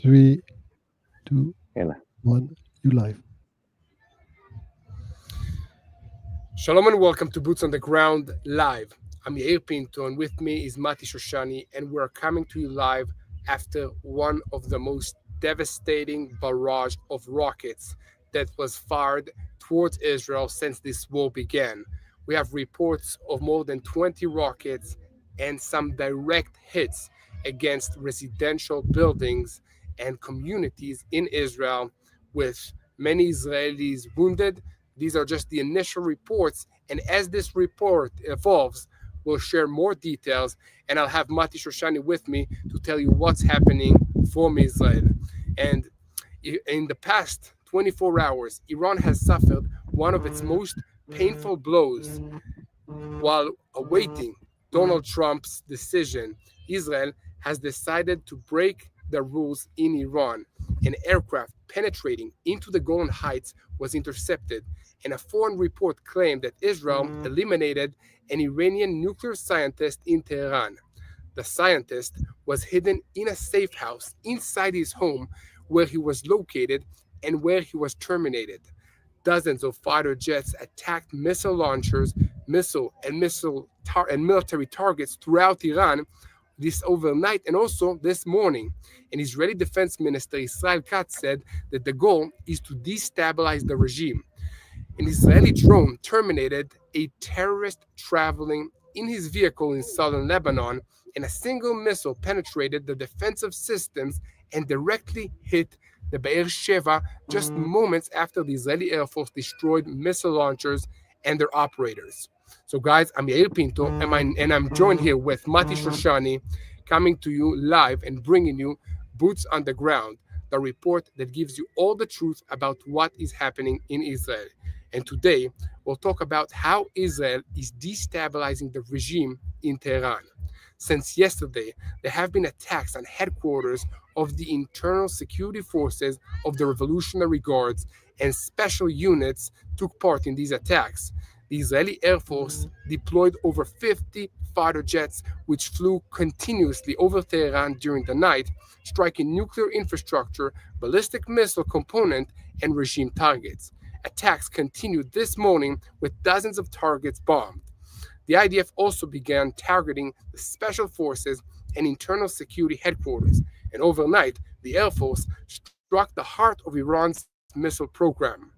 3, 2, يلا 1, you live. Shalom and welcome to Boots on the Ground Live. I'm Yair Pinto, and with me is Mati Shoshani, and we're coming to you live after one of the most devastating barrage of rockets that was fired towards Israel since this war began. We have reports of more than 20 rockets and some direct hits against residential buildings and communities in Israel, with many Israelis wounded. These are just the initial reports, and as this report evolves, we'll share more details, and I'll have Mati Shoshani with me to tell you what's happening from Israel. And in the past 24 hours, Iran has suffered one of its most painful blows. While awaiting Donald Trump's decision, Israel has decided to break the rules in Iran. An aircraft penetrating into the Golan Heights was intercepted, and a foreign report claimed that Israel eliminated an Iranian nuclear scientist in Tehran. The scientist was hidden in a safe house inside his home where he was located and where he was terminated. Dozens of fighter jets attacked missile launchers, and military targets throughout Iran this overnight and also this morning. And Israeli Defense Minister Israel Katz said that the goal is to destabilize the regime. An Israeli drone terminated a terrorist traveling in his vehicle in southern Lebanon, and a single missile penetrated the defensive systems and directly hit the Sheva just moments after the Israeli Air Force destroyed missile launchers and their operators. So, guys, I'm Yair Pinto, and I'm joined here with Mati Shoshani, coming to you live and bringing you Boots on the Ground, the report that gives you all the truth about what is happening in Israel. And today, we'll talk about how Israel is destabilizing the regime in Tehran. Since yesterday, there have been attacks on headquarters of the internal security forces of the Revolutionary Guards, and special units took part in these attacks. The Israeli Air Force deployed over 50 fighter jets, which flew continuously over Tehran during the night, striking nuclear infrastructure, ballistic missile component, and regime targets. Attacks continued this morning with dozens of targets bombed. The IDF also began targeting the special forces and internal security headquarters, and overnight, the Air Force struck the heart of Iran's missile program.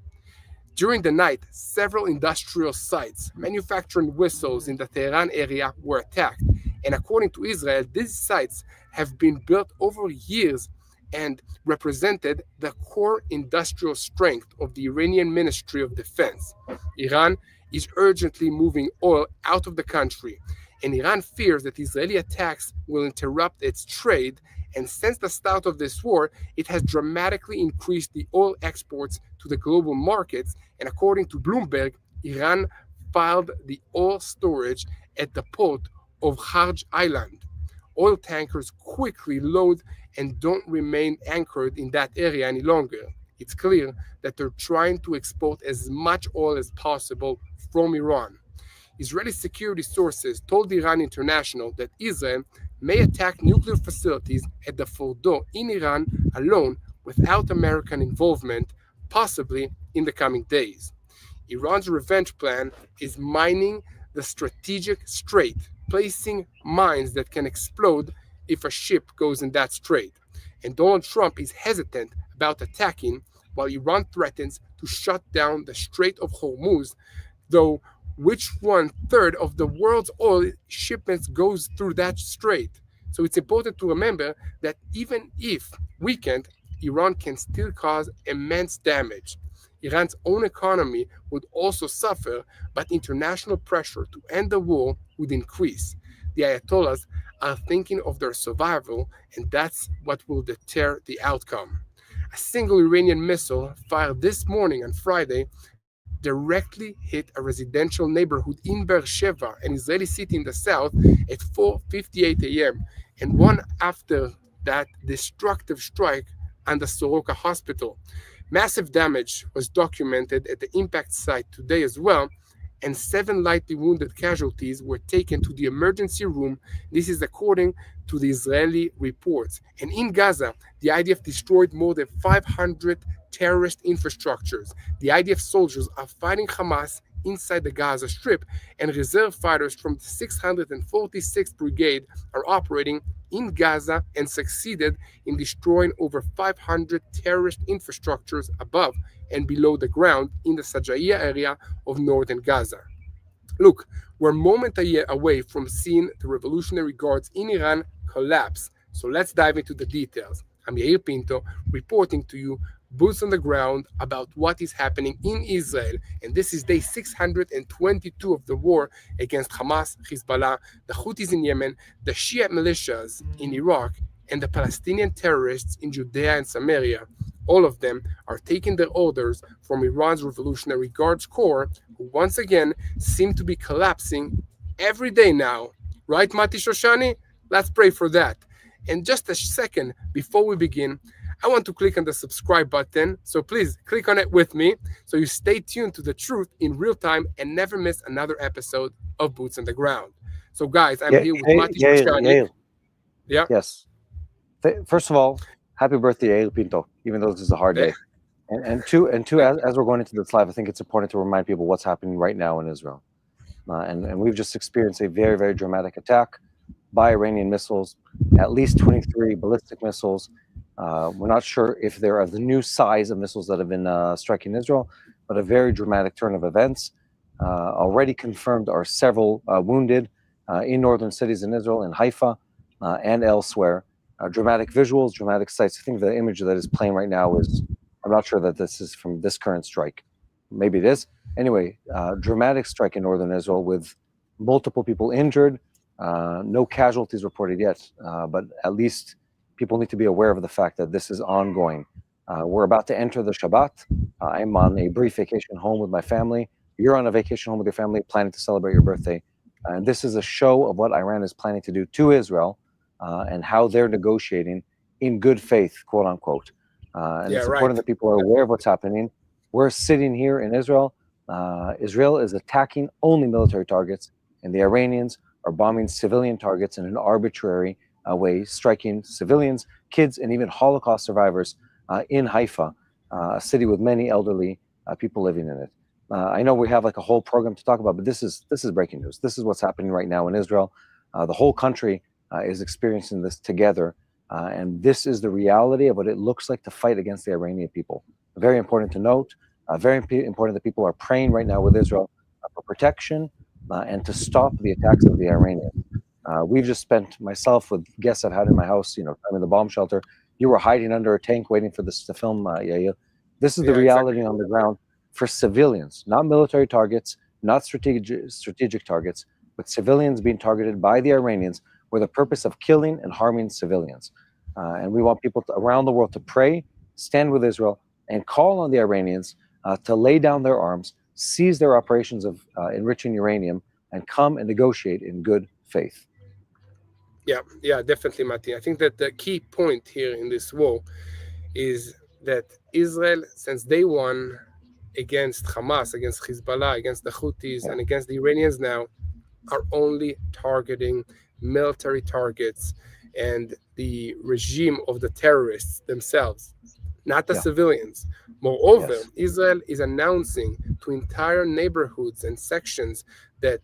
During the night, several industrial sites manufacturing whistles in the Tehran area were attacked, and according to Israel, these sites have been built over years and represented the core industrial strength of the Iranian Ministry of Defense. Iran is urgently moving oil out of the country, and Iran fears that Israeli attacks will interrupt its trade. And since the start of this war, it has dramatically increased the oil exports to the global markets. And according to Bloomberg, Iran filed the oil storage at the port of Kharj Island. Oil tankers quickly load and don't remain anchored in that area any longer. It's clear that they're trying to export as much oil as possible from Iran. Israeli security sources told Iran International that Israel may attack nuclear facilities at the Fordo in Iran alone without American involvement, possibly in the coming days. Iran's revenge plan is mining the strategic strait, placing mines that can explode if a ship goes in that strait. And Donald Trump is hesitant about attacking, while Iran threatens to shut down the Strait of Hormuz, though which 1/3 of the world's oil shipments goes through that strait. So it's important to remember that even if weakened, Iran can still cause immense damage. Iran's own economy would also suffer, but international pressure to end the war would increase. The Ayatollahs are thinking of their survival, and that's what will deter the outcome. A single Iranian missile fired this morning on Friday directly hit a residential neighborhood in Beersheba, an Israeli city in the south, at 4:58 a.m., and one after that destructive strike on the Soroka hospital. Massive damage was documented at the impact site today as well, and 7 lightly wounded casualties were taken to the emergency room. This is according to the Israeli reports. And in Gaza, the IDF destroyed more than 500 terrorist infrastructures. The IDF soldiers are fighting Hamas inside the Gaza Strip, and reserve fighters from the 646th Brigade are operating in Gaza and succeeded in destroying over 500 terrorist infrastructures above and below the ground in the Sajaiya area of northern Gaza. Look, we're moments away from seeing the Revolutionary Guards in Iran collapse. So let's dive into the details. I'm Yair Pinto, reporting to you boots on the ground about what is happening in Israel. And this is day 622 of the war against Hamas, Hezbollah, the Houthis in Yemen, the Shia militias in Iraq, and the Palestinian terrorists in Judea and Samaria. All of them are taking their orders from Iran's Revolutionary Guards Corps, who once again seem to be collapsing every day now. Right, Mati Shoshani? Let's pray for that. And just a second before we begin, I want to click on the subscribe button. So please click on it with me so you stay tuned to the truth in real time and never miss another episode of Boots on the Ground. So, guys, I'm here with Mati Shoshani. Yair. Yeah. Yes. First of all, happy birthday, Yair Pinto, even though this is a hard day. And two, as we're going into this live, I think it's important to remind people what's happening right now in Israel. And we've just experienced a very, very dramatic attack by Iranian missiles, at least 23 ballistic missiles. We're not sure if they're of the new size of missiles that have been striking Israel, but a very dramatic turn of events. Already confirmed are several wounded in northern cities in Israel, in Haifa and elsewhere. Dramatic visuals, dramatic sights. I think the image that is playing right now is, I'm not sure that this is from this current strike. Maybe it is. Anyway, dramatic strike in northern Israel with multiple people injured. No casualties reported yet, but at least people need to be aware of the fact that this is ongoing. We're about to enter the Shabbat. I'm on a brief vacation home with my family. You're on a vacation home with your family, planning to celebrate your birthday. And this is a show of what Iran is planning to do to Israel and how they're negotiating in good faith, quote unquote. And it's important that people are aware of what's happening. We're sitting here in Israel. Israel is attacking only military targets, and the Iranians are bombing civilian targets in an arbitrary way, striking civilians, kids, and even Holocaust survivors in Haifa, a city with many elderly people living in it. I know we have like a whole program to talk about, but this is breaking news. This is what's happening right now in Israel. The whole country is experiencing this together, and this is the reality of what it looks like to fight against the Iranian people. Very important to note. Very important that people are praying right now with Israel for protection and to stop the attacks of the Iranians. We've just spent, myself with guests I've had in my house, time in the bomb shelter. You were hiding under a tank waiting for this to film, Yair. This is the reality on the ground for civilians, not military targets, not strategic targets, but civilians being targeted by the Iranians with the purpose of killing and harming civilians. And we want people around the world to pray, stand with Israel, and call on the Iranians to lay down their arms, cease their operations of enriching uranium, and come and negotiate in good faith. Yeah, definitely, Mati. I think that the key point here in this war is that Israel, since day one, against Hamas, against Hezbollah, against the Houthis, and against the Iranians now, are only targeting military targets and the regime of the terrorists themselves, not the civilians. Moreover, Israel is announcing to entire neighborhoods and sections that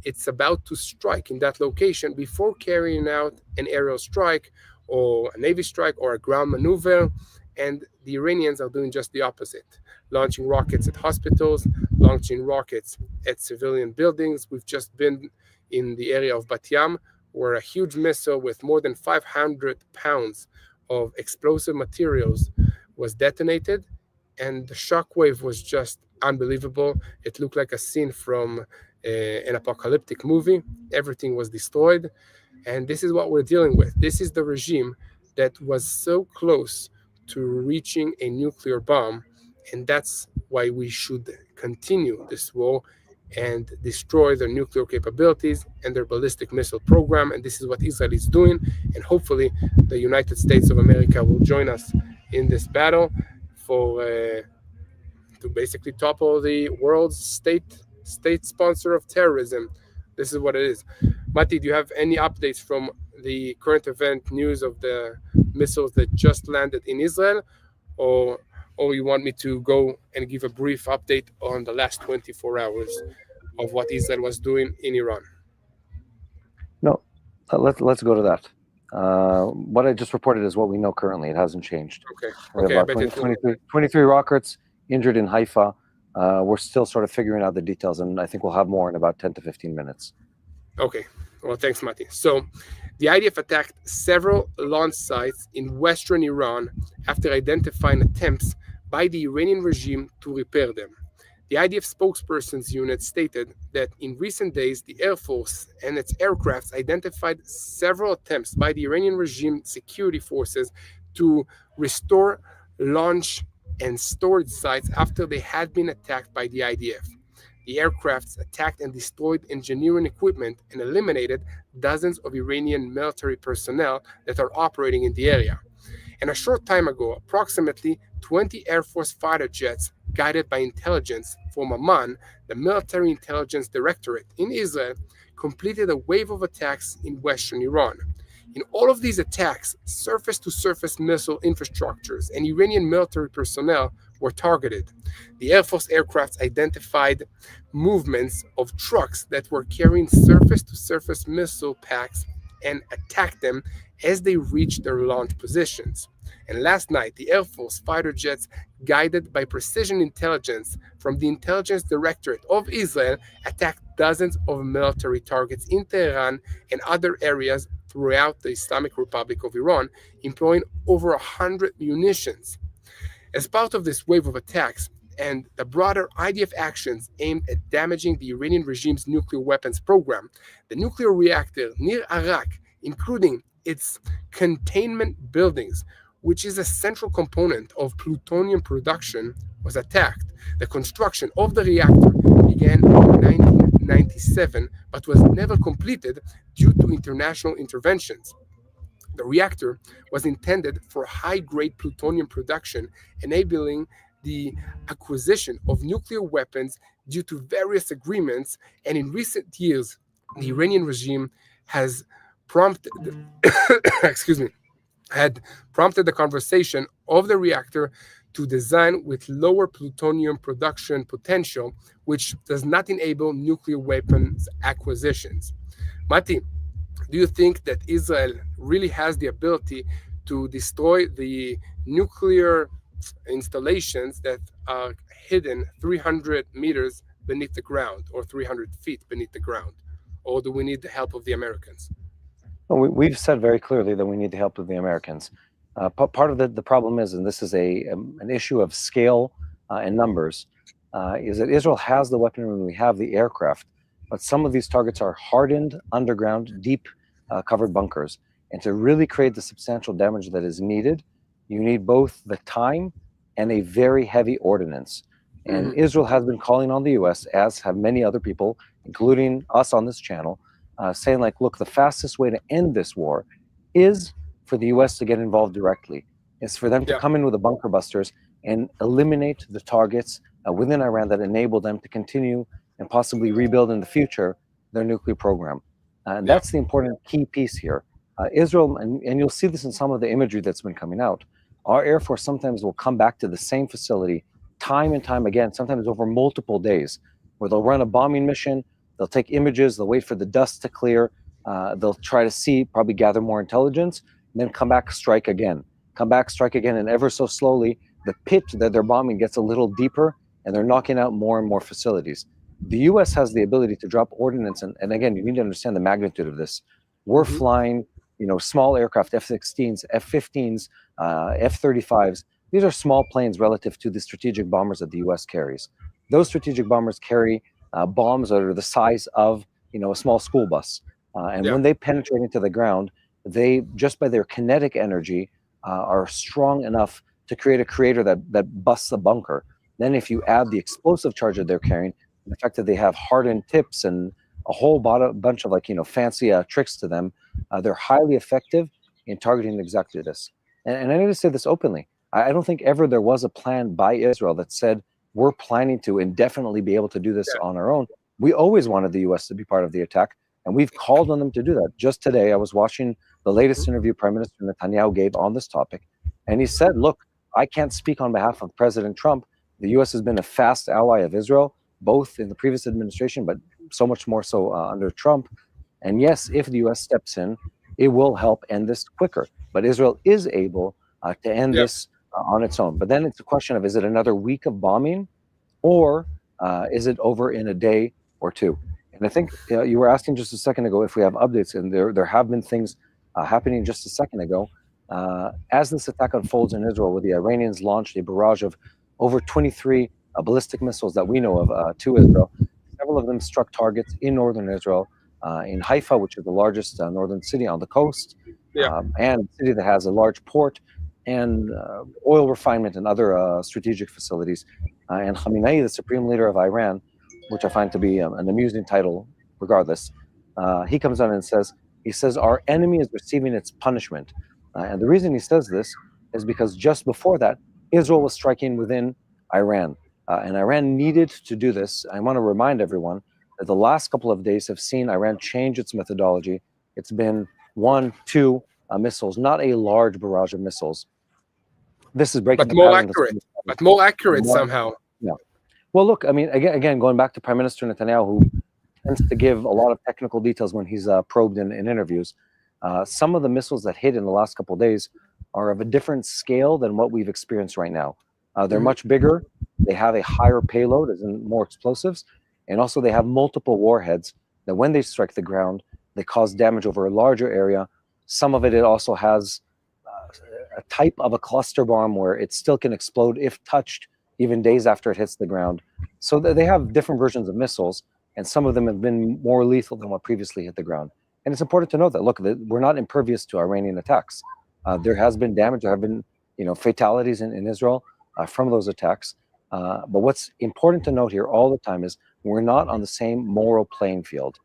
it's about to strike in that location before carrying out an aerial strike or a navy strike or a ground maneuver. And the Iranians are doing just the opposite, launching rockets at hospitals, launching rockets at civilian buildings. We've just been in the area of Bat Yam, where a huge missile with more than 500 pounds of explosive materials was detonated, and the shockwave was just unbelievable. It looked like a scene from an apocalyptic movie. Everything was destroyed, and this is what we're dealing with. This is the regime that was so close to reaching a nuclear bomb, and that's why we should continue this war and destroy their nuclear capabilities and their ballistic missile program. And this is what Israel is doing, and hopefully the United States of America will join us in this battle to basically topple the world's state sponsor of terrorism. This is what it is. Mati, do you have any updates from the current event news of the missiles that just landed in Israel, or you want me to go and give a brief update on the last 24 hours of what Israel was doing in Iran? No, let's go to that. What I just reported is what we know currently. It hasn't changed. Okay. We have about 23 rockets injured in Haifa. We're still sort of figuring out the details, and I think we'll have more in about 10 to 15 minutes. Okay. Well, thanks, Mati. So, the IDF attacked several launch sites in western Iran after identifying attempts by the Iranian regime to repair them. The IDF spokesperson's unit stated that in recent days, the Air Force and its aircrafts identified several attempts by the Iranian regime security forces to restore launch and storage sites after they had been attacked by the IDF. The aircrafts attacked and destroyed engineering equipment and eliminated dozens of Iranian military personnel that are operating in the area. And a short time ago, approximately 20 Air Force fighter jets guided by intelligence from Amman, the military intelligence directorate in Israel, completed a wave of attacks in western Iran. In all of these attacks, surface-to-surface missile infrastructures and Iranian military personnel were targeted. The Air Force aircrafts identified movements of trucks that were carrying surface-to-surface missile packs and attacked them as they reached their launch positions. And last night, the Air Force fighter jets, guided by precision intelligence from the Intelligence Directorate of Israel, attacked dozens of military targets in Tehran and other areas throughout the Islamic Republic of Iran, employing over 100 munitions. As part of this wave of attacks and the broader IDF actions aimed at damaging the Iranian regime's nuclear weapons program, the nuclear reactor near Arak, including its containment buildings, which is a central component of plutonium production, was attacked. The construction of the reactor began in 1997, but was never completed due to international interventions. The reactor was intended for high-grade plutonium production, enabling the acquisition of nuclear weapons due to various agreements, and in recent years, the Iranian regime has prompted had prompted the conversation of the reactor to design with lower plutonium production potential, which does not enable nuclear weapons acquisitions. Mati, do you think that Israel really has the ability to destroy the nuclear installations that are hidden 300 meters beneath the ground or 300 feet beneath the ground? Or do we need the help of the Americans? Well, we've said very clearly that we need the help of the Americans. Part of the problem is, and this is an issue of scale and numbers, is that Israel has the weaponry, we have the aircraft, but some of these targets are hardened, underground, deep covered bunkers. And to really create the substantial damage that is needed, you need both the time and a very heavy ordnance. And Israel has been calling on the U.S., as have many other people, including us on this channel, saying like, look, the fastest way to end this war is for the U.S. to get involved directly. It's for them to come in with the bunker busters and eliminate the targets within Iran that enable them to continue and possibly rebuild in the future their nuclear program. And that's the important key piece here. Israel, and you'll see this in some of the imagery that's been coming out, our Air Force sometimes will come back to the same facility time and time again, sometimes over multiple days, where they'll run a bombing mission, they'll take images, they'll wait for the dust to clear, they'll try to see, probably gather more intelligence, and then come back, strike again. Come back, strike again, and ever so slowly, the pit that they're bombing gets a little deeper, and they're knocking out more and more facilities. The U.S. has the ability to drop ordnance, and again, you need to understand the magnitude of this. We're flying, small aircraft, F-16s, F-15s, F-35s. These are small planes relative to the strategic bombers that the U.S. carries. Those strategic bombers carry bombs that are the size of, a small school bus. When they penetrate into the ground, they, just by their kinetic energy, are strong enough to create a crater that busts a bunker. Then if you add the explosive charge that they're carrying, the fact that they have hardened tips and a whole bunch of fancy tricks to them, they're highly effective in targeting exactly this. And I need to say this openly. I don't think ever there was a plan by Israel that said we're planning to indefinitely be able to do this on our own. We always wanted the U.S. to be part of the attack, and we've called on them to do that. Just today, I was watching the latest interview Prime Minister Netanyahu gave on this topic, and he said, look, I can't speak on behalf of President Trump. The U.S. has been a fast ally of Israel, both in the previous administration, but so much more so under Trump. And yes, if the U.S. steps in, it will help end this quicker. But Israel is able to end this on its own. But then it's a question of, is it another week of bombing, or is it over in a day or two? And I think you were asking just a second ago if we have updates, and there have been things happening just a second ago. As this attack unfolds in Israel, where the Iranians launched a barrage of over 23 ballistic missiles that we know of to Israel, several of them struck targets in northern Israel, in Haifa, which is the largest northern city on the coast, and a city that has a large port and oil refinement and other strategic facilities. And Khamenei, the supreme leader of Iran, which I find to be an amusing title regardless, he comes on and says, our enemy is receiving its punishment. And the reason he says this is because just before that, Israel was striking within Iran. And Iran needed to do this. I want to remind everyone that the last couple of days have seen Iran change its methodology. It's been 1, 2 missiles, not a large barrage of missiles. This is breaking but more accurate more, somehow. Yeah. Well, look, I mean, again, going back to Prime Minister Netanyahu, who tends to give a lot of technical details when he's probed in interviews. Some of the missiles that hit in the last couple of days are of a different scale than what we've experienced right now. They're much bigger. They have a higher payload, as in more explosives. And also they have multiple warheads that when they strike the ground, they cause damage over a larger area. Some of it also has a type of a cluster bomb where it still can explode if touched, even days after it hits the ground. So they have different versions of missiles, and some of them have been more lethal than what previously hit the ground. And it's important to note that, look, we're not impervious to Iranian attacks. There has been damage. There have been, fatalities in Israel from those attacks. But what's important to note here all the time is we're not on the same moral playing field.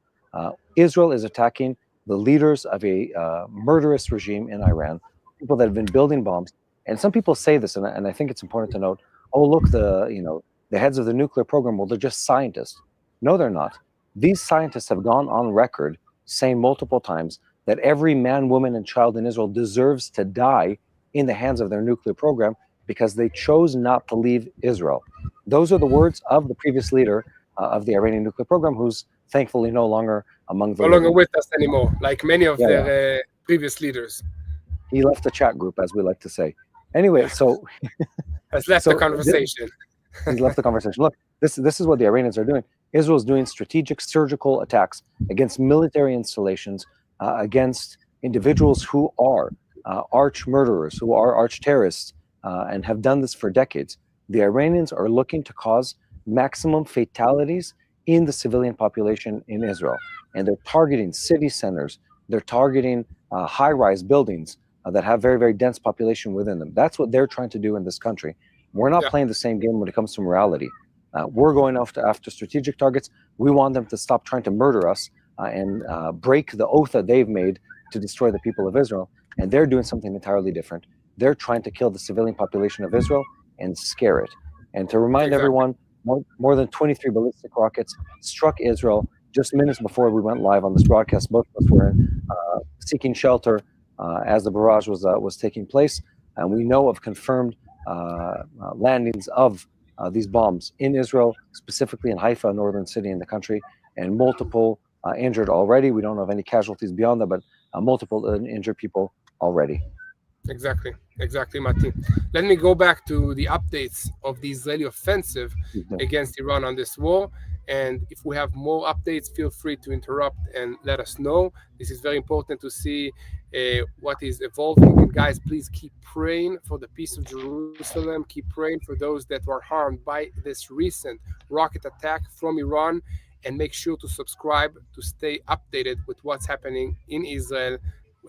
Israel is attacking the leaders of a murderous regime in Iran, people that have been building bombs. And some people say this, and I think it's important to note, oh, look, the heads of the nuclear program, well, they're just scientists. No, they're not. These scientists have gone on record saying multiple times that every man, woman, and child in Israel deserves to die in the hands of their nuclear program because they chose not to leave Israel. Those are the words of the previous leader of the Iranian nuclear program, who's thankfully no longer among the no longer with us anymore, like many of their previous leaders. He left the chat group, as we like to say. Anyway, so has left the conversation. He's left the conversation. Look, this is what the Iranians are doing. Israel is doing strategic surgical attacks against military installations, against individuals who are arch murderers, who are arch terrorists, and have done this for decades. The Iranians are looking to cause maximum fatalities in the civilian population in Israel. And they're targeting city centers. They're targeting high-rise buildings that have very, very dense population within them. That's what they're trying to do in this country. We're not playing the same game when it comes to morality. We're going after strategic targets. We want them to stop trying to murder us and break the oath that they've made to destroy the people of Israel. And they're doing something entirely different. They're trying to kill the civilian population of Israel and scare it. And to remind everyone, more than 23 ballistic rockets struck Israel just minutes before we went live on this broadcast. Both of us were seeking shelter as the barrage was taking place. And we know of confirmed landings of these bombs in Israel, specifically in Haifa, a northern city in the country, and multiple injured already. We don't have any casualties beyond that, but multiple injured people already. Exactly, Mati. Let me go back to the updates of the Israeli offensive against Iran on this war. And if we have more updates, feel free to interrupt and let us know. This is very important to see what is evolving. And guys, please keep praying for the peace of Jerusalem. Keep praying for those that were harmed by this recent rocket attack from Iran. And make sure to subscribe to stay updated with what's happening in Israel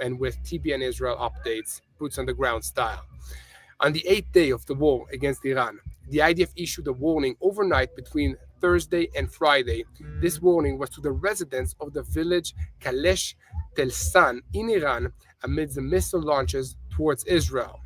and with TBN Israel updates, boots on the ground style. On the 8th day of the war against Iran, the IDF issued a warning overnight between Thursday and Friday. This warning was to the residents of the village Kalesh Telsan in Iran amidst the missile launches towards Israel.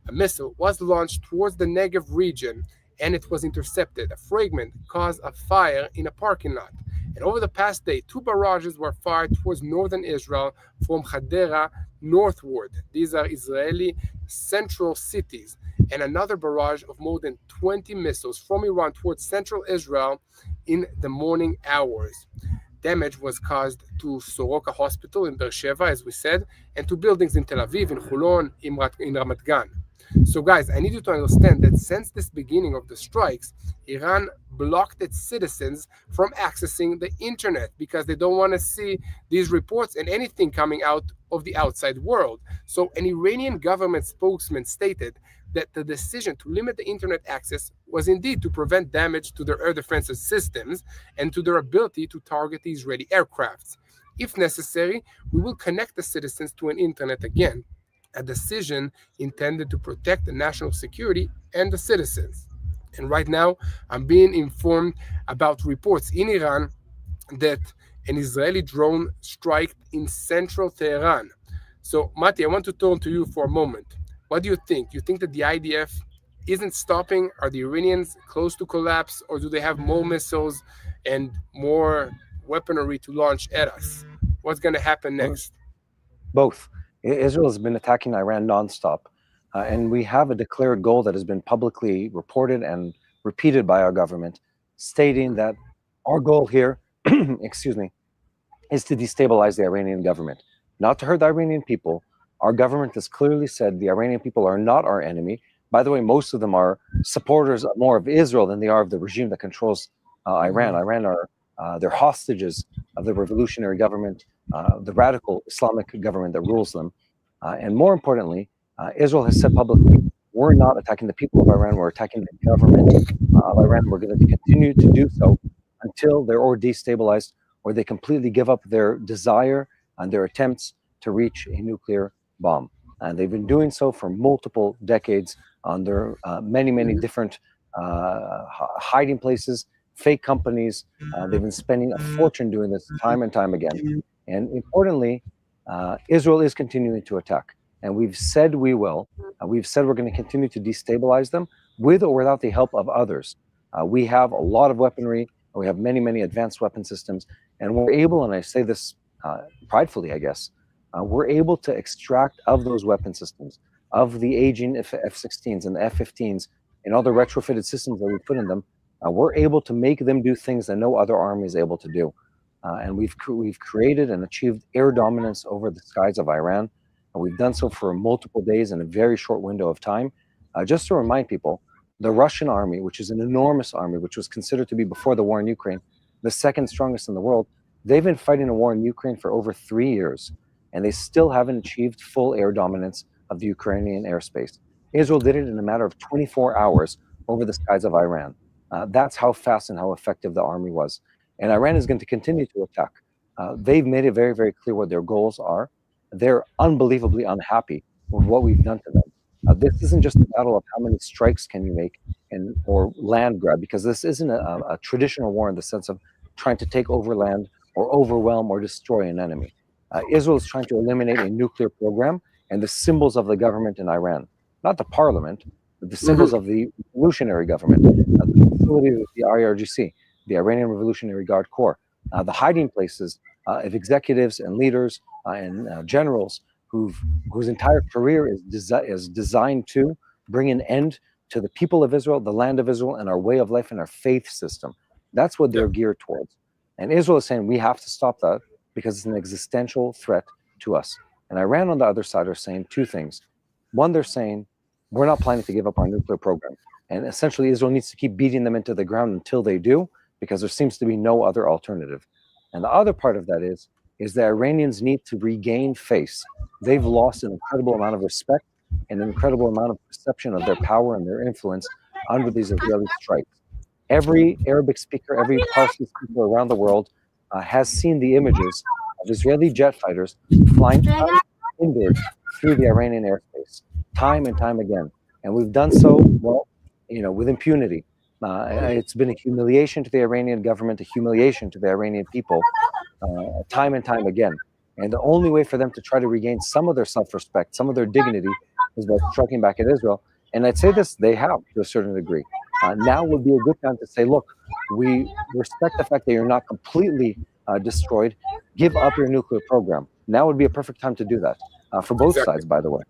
A missile was launched towards the Negev region and it was intercepted. A fragment caused a fire in a parking lot. And over the past day, 2 barrages were fired towards northern Israel from Hadera northward. These are Israeli central cities. And another barrage of more than 20 missiles from Iran towards central Israel in the morning hours. Damage was caused to Soroka Hospital in Sheva, as we said, and to buildings in Tel Aviv, in Holon, in Ramat Gan. So guys, I need you to understand that since this beginning of the strikes, Iran blocked its citizens from accessing the internet because they don't want to see these reports and anything coming out of the outside world. So an Iranian government spokesman stated that the decision to limit the internet access was indeed to prevent damage to their air defense systems and to their ability to target the Israeli aircrafts. If necessary, we will connect the citizens to an internet again, a decision intended to protect the national security and the citizens. And right now, I'm being informed about reports in Iran that an Israeli drone struck in central Tehran. So, Mati, I want to turn to you for a moment. What do you think? You think that the IDF isn't stopping? Are the Iranians close to collapse, or do they have more missiles and more weaponry to launch at us? What's going to happen next? Both. Israel has been attacking Iran nonstop, and we have a declared goal that has been publicly reported and repeated by our government, stating that our goal here, excuse me, is to destabilize the Iranian government, not to hurt the Iranian people. Our government has clearly said the Iranian people are not our enemy. By the way, most of them are supporters more of Israel than they are of the regime that controls Iran. Iran are they're hostages of the revolutionary government, the radical Islamic government that rules them. And more importantly, Israel has said publicly, we're not attacking the people of Iran, we're attacking the government of Iran. We're going to continue to do so until they're or destabilized or they completely give up their desire and their attempts to reach a nuclear bomb. And they've been doing so for multiple decades under many different hiding places, fake companies. They've been spending a fortune doing this time and time again. And importantly, Israel is continuing to attack. And we've said we will. We've said we're going to continue to destabilize them with or without the help of others. We have a lot of weaponry. We have many advanced weapon systems. And we're able, and I say this pridefully, I guess, we're able to extract of those weapon systems, of the aging F-16s and the F-15s and all the retrofitted systems that we put in them, we're able to make them do things that no other army is able to do. And we've created and achieved air dominance over the skies of Iran. And we've done so for multiple days in a very short window of time. Just to remind people, the Russian army, which is an enormous army, which was considered to be before the war in Ukraine, the second strongest in the world, they've been fighting a war in Ukraine for over 3 years. And they still haven't achieved full air dominance of the Ukrainian airspace. Israel did it in a matter of 24 hours over the skies of Iran. That's how fast and how effective the army was. And Iran is going to continue to attack. They've made it very clear what their goals are. They're unbelievably unhappy with what we've done to them. This isn't just a battle of how many strikes can you make or land grab, because this isn't a traditional war in the sense of trying to take over land or overwhelm or destroy an enemy. Israel is trying to eliminate a nuclear program and the symbols of the government in Iran, not the parliament, but the symbols of the revolutionary government, the facility of the IRGC, the Iranian Revolutionary Guard Corps, the hiding places of executives and leaders and generals whose entire career is designed to bring an end to the people of Israel, the land of Israel, and our way of life and our faith system. That's what they're geared towards. And Israel is saying we have to stop that because it's an existential threat to us. And Iran on the other side are saying two things. One, they're saying we're not planning to give up our nuclear program. And essentially Israel needs to keep beating them into the ground until they do, because there seems to be no other alternative. And the other part of that is the Iranians need to regain face. They've lost an incredible amount of respect and an incredible amount of perception of their power and their influence under these Israeli strikes. Every Arabic speaker, every Parsi speaker around the world has seen the images of Israeli jet fighters flying unhindered through the Iranian airspace, time and time again. And we've done so, well, with impunity. It's been a humiliation to the Iranian government, a humiliation to the Iranian people, time and time again. And the only way for them to try to regain some of their self-respect, some of their dignity, is by striking back at Israel. And I'd say this, they have to a certain degree. Now would be a good time to say, look, we respect the fact that you're not completely destroyed. Give up your nuclear program. Now would be a perfect time to do that for both Exactly. sides, by the way.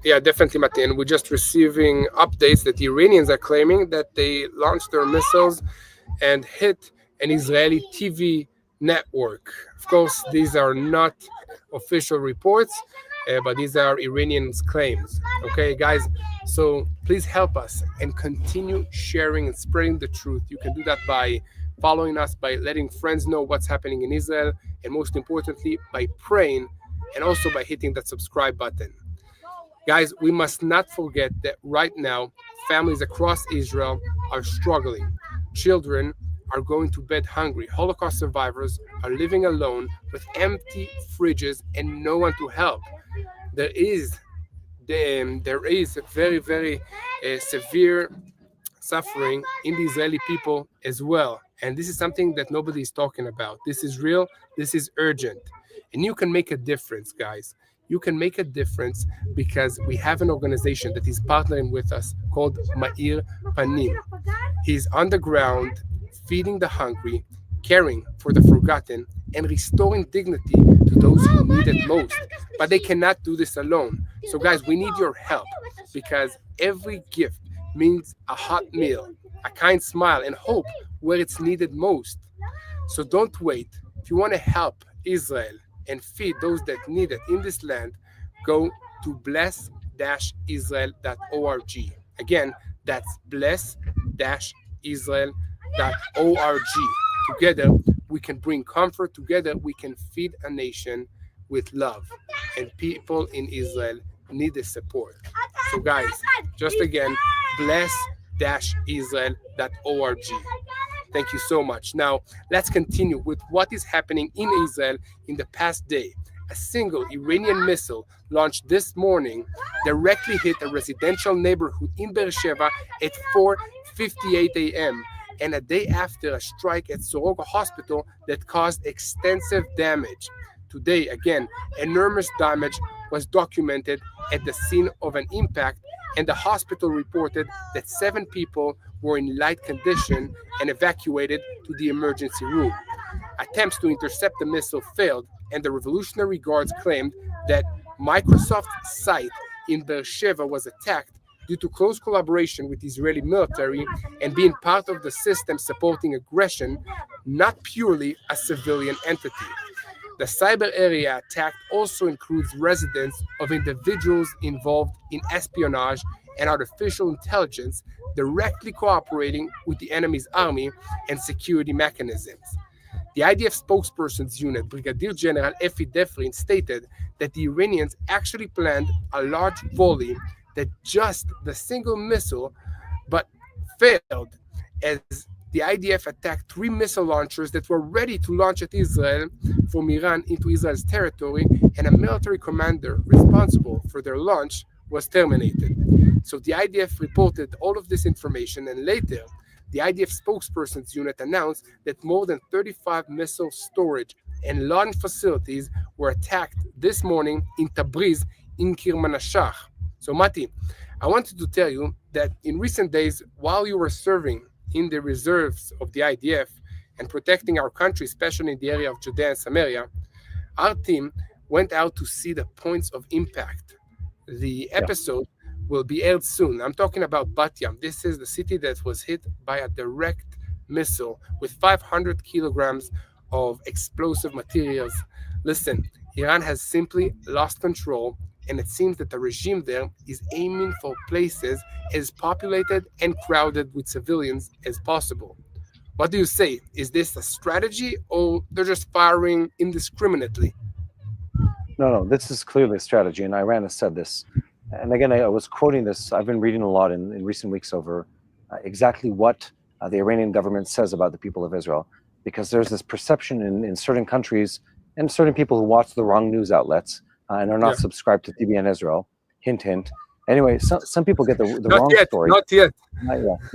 Yeah, definitely, Mati. And we're just receiving updates that the Iranians are claiming that they launched their missiles and hit an Israeli TV network. Of course, these are not official reports, but these are Iranians' claims. Okay, guys, so please help us and continue sharing and spreading the truth. You can do that by following us, by letting friends know what's happening in Israel, and most importantly, by praying and also by hitting that subscribe button. Guys, we must not forget that right now, families across Israel are struggling. Children are going to bed hungry. Holocaust survivors are living alone with empty fridges and no one to help. There is very, very severe suffering in the Israeli people as well. And this is something that nobody is talking about. This is real. This is urgent. And you can make a difference, guys. You can make a difference because we have an organization that is partnering with us called Meir Panim. He's on the ground, feeding the hungry, caring for the forgotten, and restoring dignity to those who need it most. But they cannot do this alone. So, guys, we need your help because every gift means a hot meal, a kind smile, and hope where it's needed most. So don't wait. If you want to help Israel and feed those that need it in this land, go to bless-israel.org. Again, that's bless-israel.org. Together, we can bring comfort. Together, we can feed a nation with love. And people in Israel need the support. So, guys, just again, bless-israel.org. Thank you so much. Now, let's continue with what is happening in Israel in the past day. A single Iranian missile launched this morning directly hit a residential neighborhood in Be'er Sheva at 4:58 a.m. and a day after a strike at Soroka Hospital that caused extensive damage. Today, again, enormous damage was documented at the scene of an impact, and the hospital reported that 7 people were in light condition and evacuated to the emergency room. Attempts to intercept the missile failed, and the Revolutionary Guards claimed that Microsoft's site in Be'er Sheva was attacked due to close collaboration with the Israeli military and being part of the system supporting aggression, not purely a civilian entity. The cyber area attack also includes residents of individuals involved in espionage and artificial intelligence directly cooperating with the enemy's army and security mechanisms. The IDF spokesperson's unit, Brigadier General Efi Defrin, stated that the Iranians actually planned a large volley that just the single missile but failed as the IDF attacked 3 missile launchers that were ready to launch at Israel from Iran into Israel's territory, and a military commander responsible for their launch was terminated. So the IDF reported all of this information, and later the IDF spokesperson's unit announced that more than 35 missile storage and launch facilities were attacked this morning in Tabriz in Kirmanashah. So Mati, I wanted to tell you that in recent days, while you were serving in the reserves of the IDF and protecting our country, especially in the area of Judea and Samaria, our team went out to see the points of impact. The episode will be aired soon. I'm talking about Bat Yam. This is the city that was hit by a direct missile with 500 kilograms of explosive materials. Listen, Iran has simply lost control, and it seems that the regime there is aiming for places as populated and crowded with civilians as possible. What do you say? Is this a strategy, or they're just firing indiscriminately? No, this is clearly a strategy, and Iran has said this. And again, I was quoting this. I've been reading a lot in recent weeks over exactly what the Iranian government says about the people of Israel, because there's this perception in certain countries and certain people who watch the wrong news outlets and are not subscribed to TBN Israel. Hint, hint. Anyway, some people get the wrong story.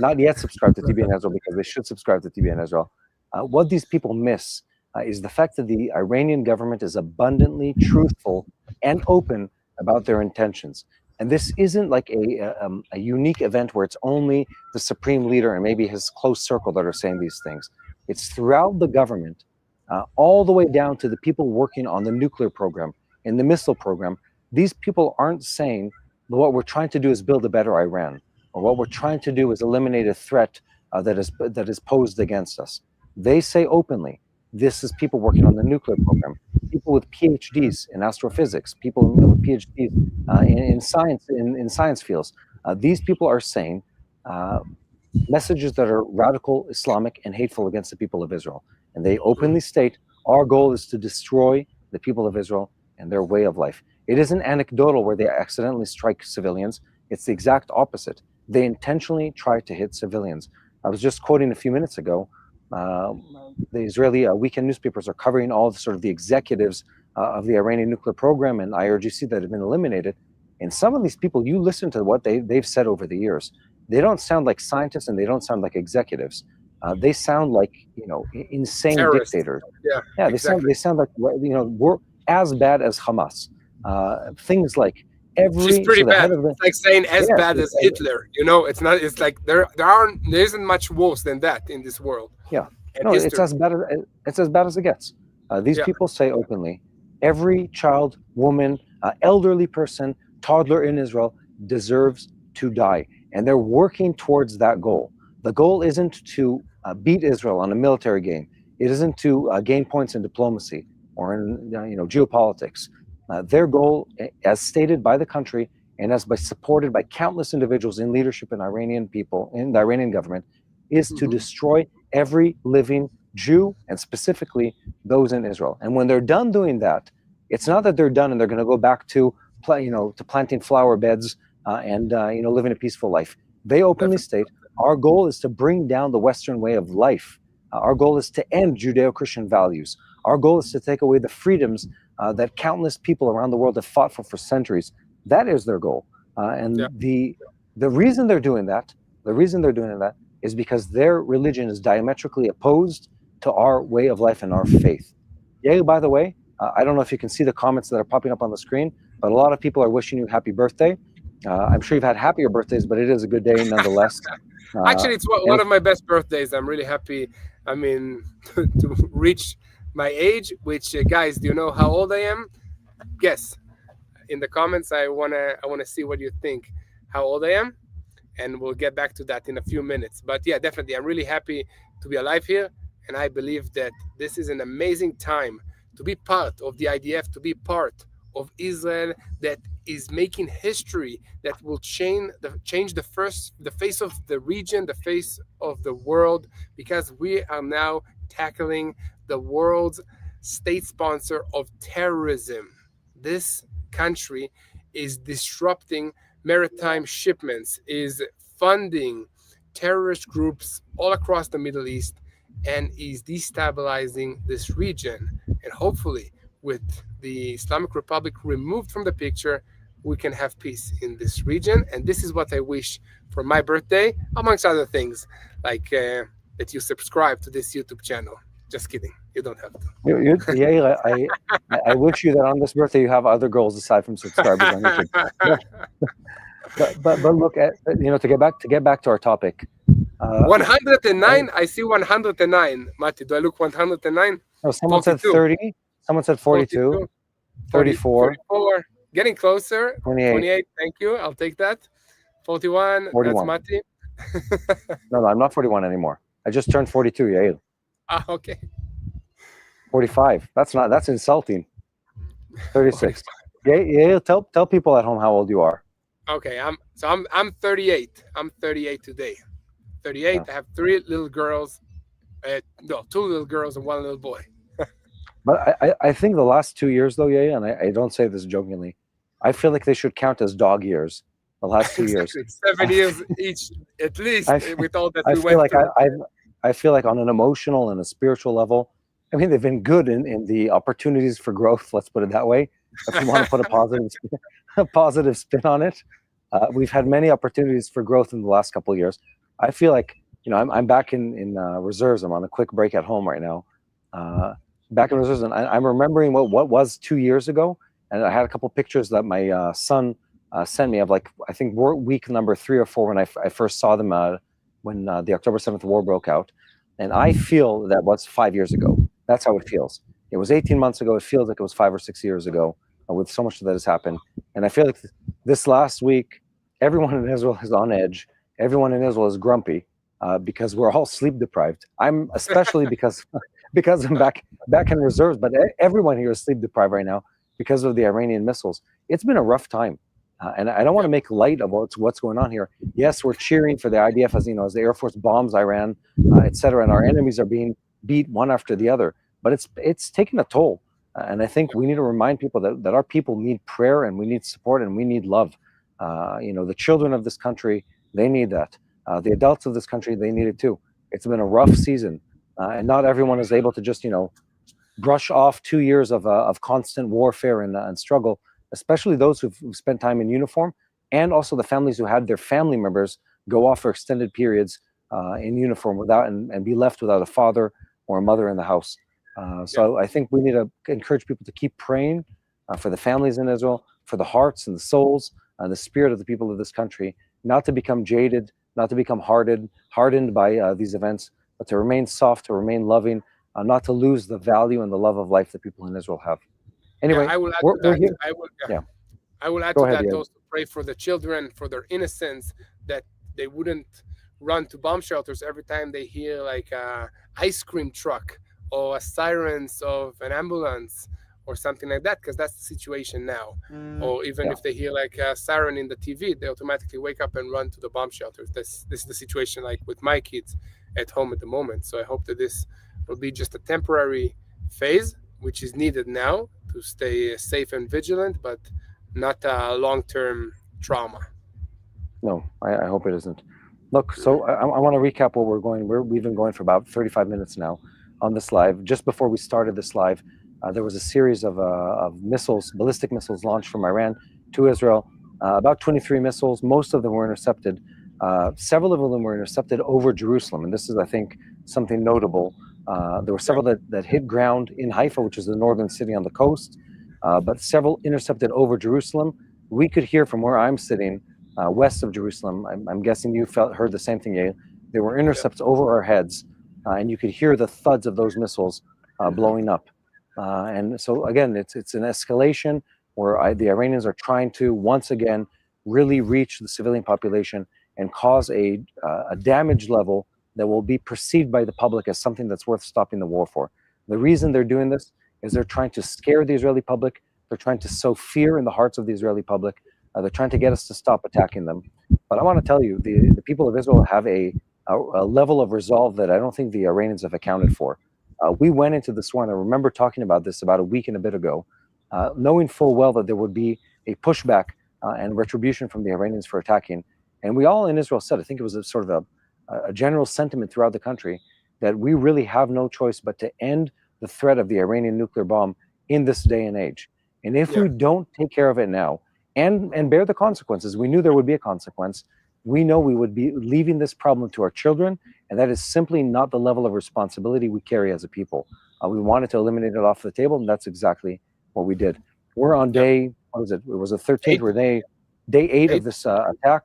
Not yet subscribed to TBN Israel, because they should subscribe to TBN Israel. What these people miss is the fact that the Iranian government is abundantly truthful and open about their intentions. And this isn't like a unique event where it's only the supreme leader and maybe his close circle that are saying these things. It's throughout the government, all the way down to the people working on the nuclear program and the missile program. These people aren't saying what we're trying to do is build a better Iran, or what we're trying to do is eliminate a threat that is posed against us. They say openly, this is people working on the nuclear program, people with PhDs in astrophysics, people with PhDs in science, in science fields. These people are saying messages that are radical, Islamic, and hateful against the people of Israel. And they openly state, our goal is to destroy the people of Israel and their way of life. It isn't anecdotal where they accidentally strike civilians. It's the exact opposite. They intentionally try to hit civilians. I was just quoting a few minutes ago, the Israeli weekend newspapers are covering all the sort of the executives of the Iranian nuclear program and IRGC that have been eliminated. And some of these people, you listen to what they've said over the years. They don't sound like scientists and they don't sound like executives. They sound like, insane Terrorists. dictators. Yeah, exactly. They sound like, we're as bad as Hamas. Things like She's pretty bad. It's like saying as bad as Hitler. It's not. It's like there isn't much worse than that in this world. Yeah, no, it's as bad as it gets. These people say openly, every child, woman, elderly person, toddler in Israel deserves to die, and they're working towards that goal. The goal isn't to beat Israel on a military game. It isn't to gain points in diplomacy or in geopolitics. Their goal, as stated by the country and as supported by countless individuals in leadership in Iranian people, in the Iranian government, is to destroy every living Jew and specifically those in Israel. And when they're done doing that, it's not that they're done and they're going to go back to planting flower beds and living a peaceful life. They openly state, our goal is to bring down the Western way of life. Our goal is to end Judeo-Christian values. Our goal is to take away the freedoms that countless people around the world have fought for centuries. That is their goal. The reason they're doing that, is because their religion is diametrically opposed to our way of life and our faith. Yair, by the way, I don't know if you can see the comments that are popping up on the screen, but a lot of people are wishing you happy birthday. I'm sure you've had happier birthdays, but it is a good day nonetheless. Actually, it's one of my best birthdays. I'm really happy. To reach my age, which guys, do you know how old I am? Guess in the comments. I wanna see what you think, how old I am, and we'll get back to that in a few minutes. But yeah, definitely, I'm really happy to be alive here, and I believe that this is an amazing time to be part of the IDF, to be part of Israel that is making history that will change the face of the region, the face of the world, because we are now tackling the world's state sponsor of terrorism. This country is disrupting maritime shipments, is funding terrorist groups all across the Middle East, and is destabilizing this region. And hopefully, with the Islamic Republic removed from the picture, we can have peace in this region. And this is what I wish for my birthday, amongst other things, like that you subscribe to this YouTube channel. Just kidding. You don't have to. I wish you that on this birthday you have other goals aside from subscribers on YouTube. But look at to get back to our topic. 109. I see 109. Mati, do I look 109? No, someone 42. Said 30. Someone said 42. 34. 34. Getting closer. 28. Thank you. I'll take that. 41. 41. That's Mati. No, I'm not 41 anymore. I just turned 42. Yair. Okay. 45. That's insulting. 36. Yeah, tell people at home how old you are. Okay, I'm 38. I'm 38 today. 38. Yeah. I have 3 little girls. 2 little girls and 1 little boy. But I think the last 2 years though, yeah, and I don't say this jokingly, I feel like they should count as dog years. The last 2 years. 7 years each, at least, with all that we went through. I feel like on an emotional and a spiritual level, I mean, they've been good in the opportunities for growth. Let's put it that way. If you want to put a positive spin on it, we've had many opportunities for growth in the last couple of years. I feel like I'm back in reserves. I'm on a quick break at home right now. Back in reserves, and I'm remembering what was 2 years ago, and I had a couple pictures that my son sent me of like, I think week number 3 or 4 when I first saw them when the October 7th war broke out. And I feel that was 5 years ago. That's how it feels. It was 18 months ago. It feels like it was 5 or 6 years ago with so much that has happened. And I feel like this last week, everyone in Israel is on edge. Everyone in Israel is grumpy because we're all sleep deprived. I'm especially because I'm back in reserves, but everyone here is sleep deprived right now because of the Iranian missiles. It's been a rough time. And I don't want to make light of what's going on here. Yes, we're cheering for the IDF as the Air Force bombs Iran, etc., and our enemies are being beat one after the other. But it's taking a toll, and I think we need to remind people that our people need prayer and we need support and we need love. The children of this country, they need that. The adults of this country, they need it too. It's been a rough season, and not everyone is able to just brush off 2 years of constant warfare and struggle. Especially those who've spent time in uniform, and also the families who had their family members go off for extended periods in uniform and be left without a father or a mother in the house. So I think we need to encourage people to keep praying for the families in Israel, for the hearts and the souls and the spirit of the people of this country, not to become jaded, not to become hardened by these events, but to remain soft, to remain loving, not to lose the value and the love of life that people in Israel have. Anyway, I will add we're to that. here. I will add Go to ahead, that Yair. also pray for the children, for their innocence, that they wouldn't run to bomb shelters every time they hear like a ice cream truck or a sirens of an ambulance or something like that, because that's the situation now. Or even if they hear like a siren in the TV, they automatically wake up and run to the bomb shelters. This is the situation like with my kids at home at the moment. So I hope that this will be just a temporary phase, which is needed now to stay safe and vigilant, but not a long-term trauma. No, I hope it isn't. Look, so I want to recap what we're going. We've been going for about 35 minutes now on this live. Just before we started this live, there was a series of missiles, ballistic missiles launched from Iran to Israel. About 23 missiles. Most of them were intercepted. Several of them were intercepted over Jerusalem, and this is, I think, something notable. There were several that hit ground in Haifa, which is the northern city on the coast, but several intercepted over Jerusalem. We could hear from where I'm sitting, west of Jerusalem. I'm guessing you heard the same thing, Yair. There were intercepts over our heads, and you could hear the thuds of those missiles blowing up. And so again, it's an escalation where the Iranians are trying to once again really reach the civilian population and cause a damage level that will be perceived by the public as something that's worth stopping the war for. The reason they're doing this is they're trying to scare the Israeli public. They're trying to sow fear in the hearts of the Israeli public. They're trying to get us to stop attacking them. But I want to tell you, the people of Israel have a level of resolve that I don't think the Iranians have accounted for. We went into this war, and I remember talking about this about a week and a bit ago, knowing full well that there would be a pushback and retribution from the Iranians for attacking. And we all in Israel said, I think it was a sort of a general sentiment throughout the country, that we really have no choice but to end the threat of the Iranian nuclear bomb in this day and age. And if we don't take care of it now and bear the consequences, we knew there would be a consequence. We know we would be leaving this problem to our children, and that is simply not the level of responsibility we carry as a people. We wanted to eliminate it off the table, and that's exactly what we did. We're on day, what was it? It was the 13th, we're day 8 of this attack.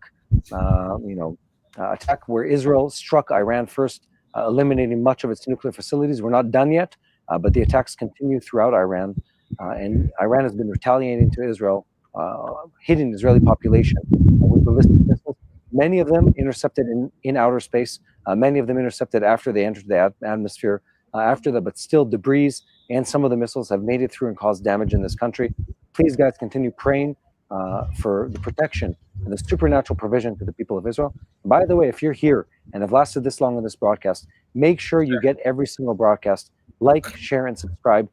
Attack where Israel struck Iran first, eliminating much of its nuclear facilities. We're not done yet, but the attacks continue throughout Iran, and Iran has been retaliating to Israel, hitting the Israeli population with ballistic missiles. Many of them intercepted in outer space, many of them intercepted after they entered the atmosphere, but still debris and some of the missiles have made it through and caused damage in this country. Please, guys, continue praying for the protection and the supernatural provision to the people of Israel. By the way, if you're here and have lasted this long on this broadcast, make sure you get every single broadcast, like, share, and subscribe.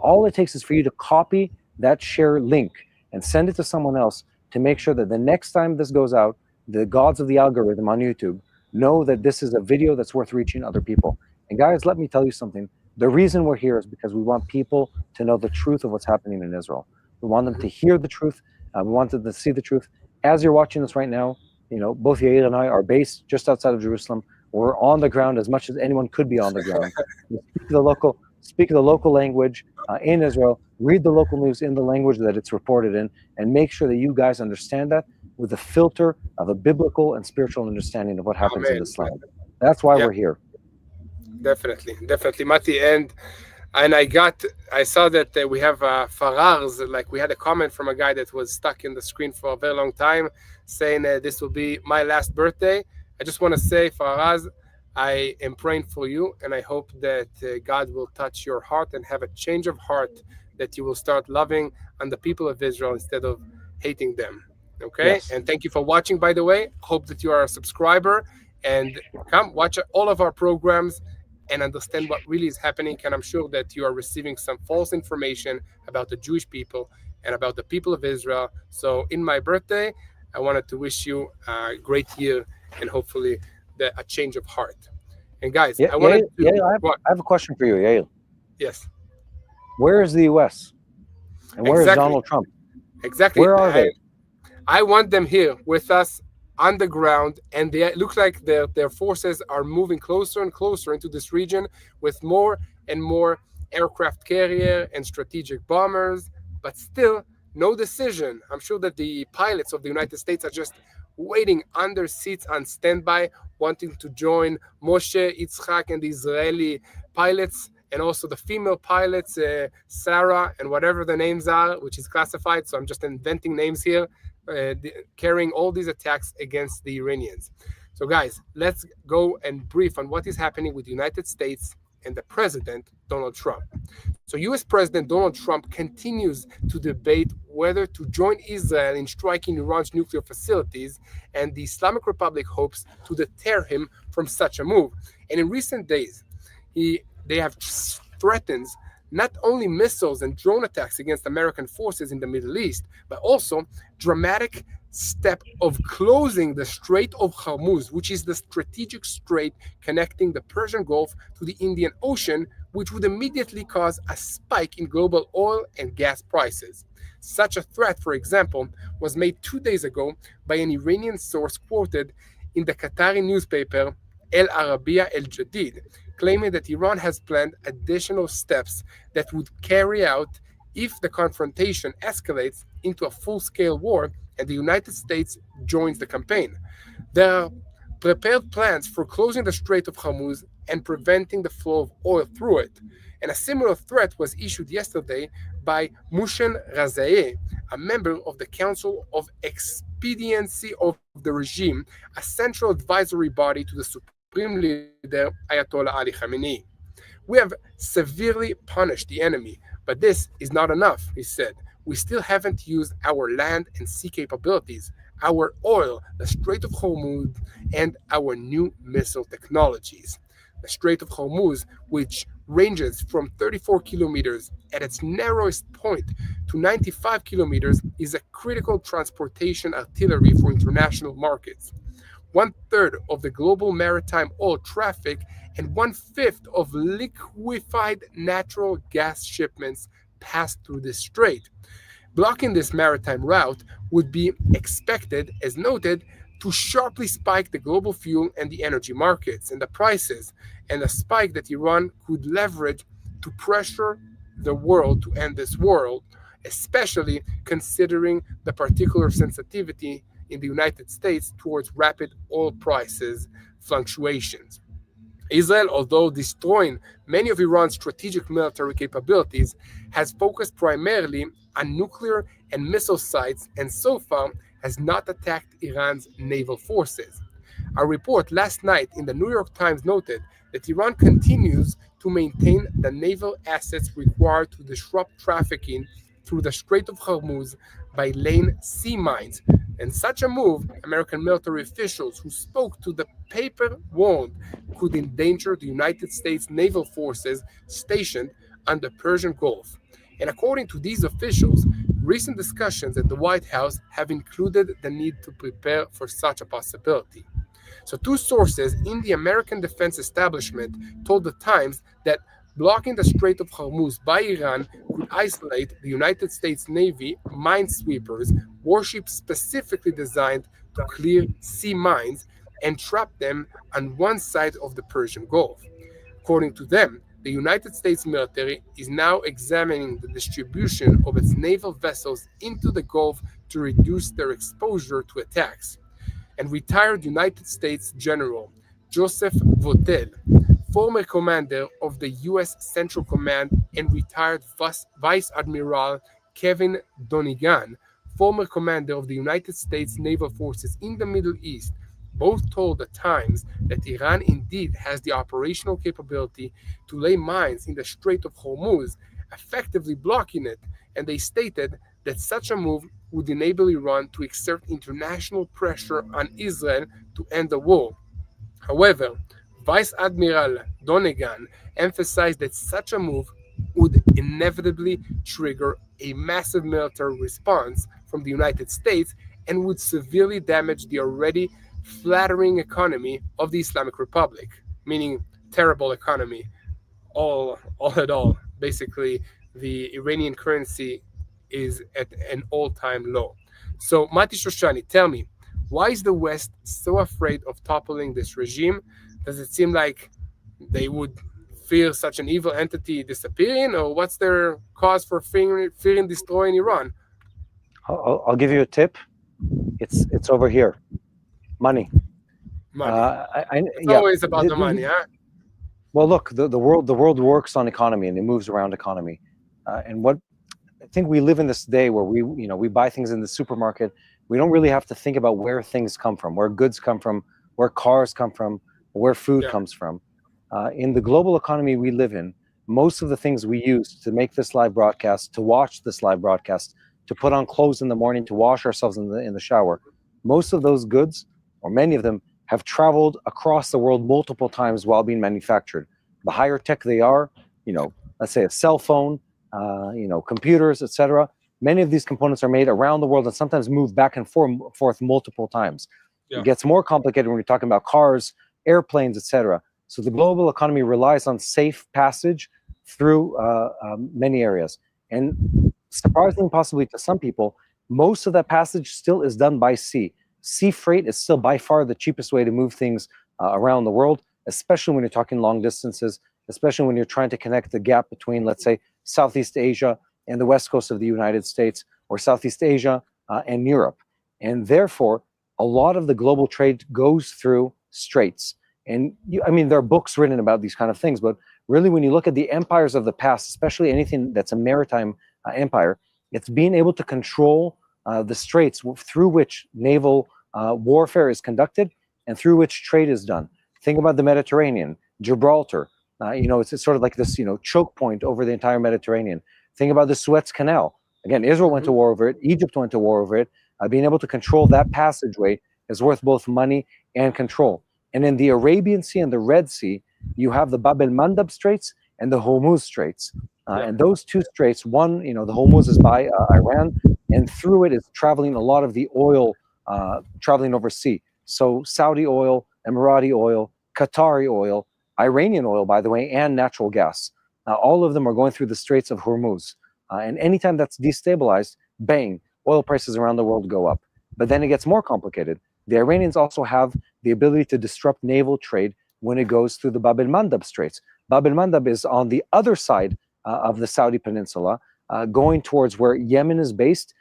All it takes is for you to copy that share link and send it to someone else to make sure that the next time this goes out, the gods of the algorithm on YouTube know that this is a video that's worth reaching other people. And guys, let me tell you something. The reason we're here is because we want people to know the truth of what's happening in Israel. We want them to hear the truth. We want them to see the truth. As you're watching this right now, both Yair and I are based just outside of Jerusalem. We're on the ground as much as anyone could be on the ground. We speak the local language in Israel. read the local news in the language that it's reported in, and make sure that you guys understand that with the filter of a biblical and spiritual understanding of what happens in Amen. this land. That's why Yeah, we're here. definitely, Mati. And I saw that we have Farars. Like, we had a comment from a guy that was stuck in the screen for a very long time, saying this will be my last birthday. I just want to say, Faraz, I am praying for you, and I hope that God will touch your heart and have a change of heart, that you will start loving on the people of Israel instead of hating them. Okay? Yes. And thank you for watching, by the way. Hope that you are a subscriber, and come watch all of our programs and understand what really is happening. And I'm sure that you are receiving some false information about the Jewish people and about the people of Israel. So in my birthday, I wanted to wish you a great year and hopefully a change of heart. And guys, Yeah, I wanted to I have a question for you, Yair. Yes, Where is the U.S. and where is exactly, Donald Trump? exactly. Where are they? I want them here with us on the ground, and they look like their forces are moving closer and closer into this region with more and more aircraft carrier and strategic bombers, but still no decision. I'm sure that the pilots of the United States are just waiting on their seats on standby, wanting to join Moshe, Yitzhak, and the Israeli pilots, and also the female pilots, Sarah, and whatever the names are, which is classified. So I'm just inventing names here, carrying all these attacks against the Iranians. So guys, let's go and brief on what is happening with the United States and the president, Donald Trump. So US President Donald Trump continues to debate whether to join Israel in striking Iran's nuclear facilities, and the Islamic Republic hopes to deter him from such a move. And in recent days, they have threatened not only missiles and drone attacks against American forces in the Middle East, but also dramatic step of closing the Strait of Hormuz, which is the strategic strait connecting the Persian Gulf to the Indian Ocean, which would immediately cause a spike in global oil and gas prices. Such a threat, for example, was made 2 days ago by an Iranian source quoted in the Qatari newspaper El Arabiya El Jadid, claiming that Iran has planned additional steps that would carry out if the confrontation escalates into a full-scale war and the United States joins the campaign. There are prepared plans for closing the Strait of Hormuz and preventing the flow of oil through it. And a similar threat was issued yesterday by Mohsen Razaei, a member of the Council of Expediency of the regime, a central advisory body to the supreme leader Ayatollah Ali Khamenei. We have severely punished the enemy, but this is not enough, he said. We still haven't used our land and sea capabilities, our oil, the Strait of Hormuz, and our new missile technologies. The Strait of Hormuz, which ranges from 34 kilometers at its narrowest point to 95 kilometers, is a critical transportation artery for international markets. 1/3 of the global maritime oil traffic and 1/5 of liquefied natural gas shipments pass through this strait. Blocking this maritime route would be expected, as noted, to sharply spike the global fuel and the energy markets and the prices, and a spike that Iran could leverage to pressure the world to end this war, especially considering the particular sensitivity in the United States towards rapid oil prices fluctuations. Israel, although destroying many of Iran's strategic military capabilities, has focused primarily on nuclear and missile sites and so far has not attacked Iran's naval forces. A report last night in the New York Times noted that Iran continues to maintain the naval assets required to disrupt trafficking through the Strait of Hormuz by laying sea mines. And such a move, American military officials who spoke to the paper warned, could endanger the United States naval forces stationed on the Persian Gulf. And according to these officials, recent discussions at the White House have included the need to prepare for such a possibility. So, two sources in the American defense establishment told the Times that blocking the Strait of Hormuz by Iran could isolate the United States Navy minesweepers, warships specifically designed to clear sea mines, and trap them on one side of the Persian Gulf. According to them, The United States military is now examining the distribution of its naval vessels into the Gulf to reduce their exposure to attacks. And retired United States General Joseph Votel, former commander of the U.S. Central Command, and retired Vice Admiral Kevin Donigan, former commander of the United States Naval Forces in the Middle East, both told the Times that Iran indeed has the operational capability to lay mines in the Strait of Hormuz, effectively blocking it, and they stated that such a move would enable Iran to exert international pressure on Israel to end the war. However, Vice Admiral Donegan emphasized that such a move would inevitably trigger a massive military response from the United States and would severely damage the already flattering economy of the Islamic Republic, meaning terrible economy, all at all. Basically, the Iranian currency is at an all-time low. So, Mati Shoshani, tell me, why is the West so afraid of toppling this regime? Does it seem like they would fear such an evil entity disappearing, or what's their cause for fearing destroying Iran? I'll give you a tip. It's over here. Money. Money. It's Yeah. always about the money, huh? Well, look, the world works on economy, and it moves around economy. And what I think we live in this day where we buy things in the supermarket. We don't really have to think about where things come from, where goods come from, where cars come from, where food comes from. In the global economy we live in, most of the things we use to make this live broadcast, to watch this live broadcast, to put on clothes in the morning, to wash ourselves in the shower, most of those goods, or many of them, have traveled across the world multiple times while being manufactured. The higher tech they are, let's say a cell phone, computers, etc. Many of these components are made around the world and sometimes move back and forth multiple times. It gets more complicated when you're talking about cars, airplanes, etc. So the global economy relies on safe passage through many areas. And surprisingly, possibly to some people, most of that passage still is done by sea. Sea freight is still by far the cheapest way to move things around the world, especially when you're talking long distances, especially when you're trying to connect the gap between, let's say, Southeast Asia and the west coast of the United States, or Southeast Asia and Europe. And therefore, a lot of the global trade goes through straits. And there are books written about these kind of things, but really when you look at the empires of the past, especially anything that's a maritime empire, it's being able to control the straits through which naval warfare is conducted and through which trade is done. Think about the Mediterranean, Gibraltar. It's sort of like this, choke point over the entire Mediterranean. Think about the Suez Canal. Again, Israel went to war over it. Egypt went to war over it. Being able to control that passageway is worth both money and control. And in the Arabian Sea and the Red Sea, you have the Bab el-Mandab Straits and the Hormuz Straits. And those two straits, one, the Hormuz is by Iran, and through it is traveling a lot of the oil traveling overseas. So Saudi oil, Emirati oil, Qatari oil, Iranian oil, by the way, and natural gas. All of them are going through the Straits of Hormuz. And anytime that's destabilized, bang, oil prices around the world go up. But then it gets more complicated. The Iranians also have the ability to disrupt naval trade when it goes through the Bab el-Mandab Straits. Bab el-Mandab is on the other side of the Saudi peninsula, going towards where Yemen is based,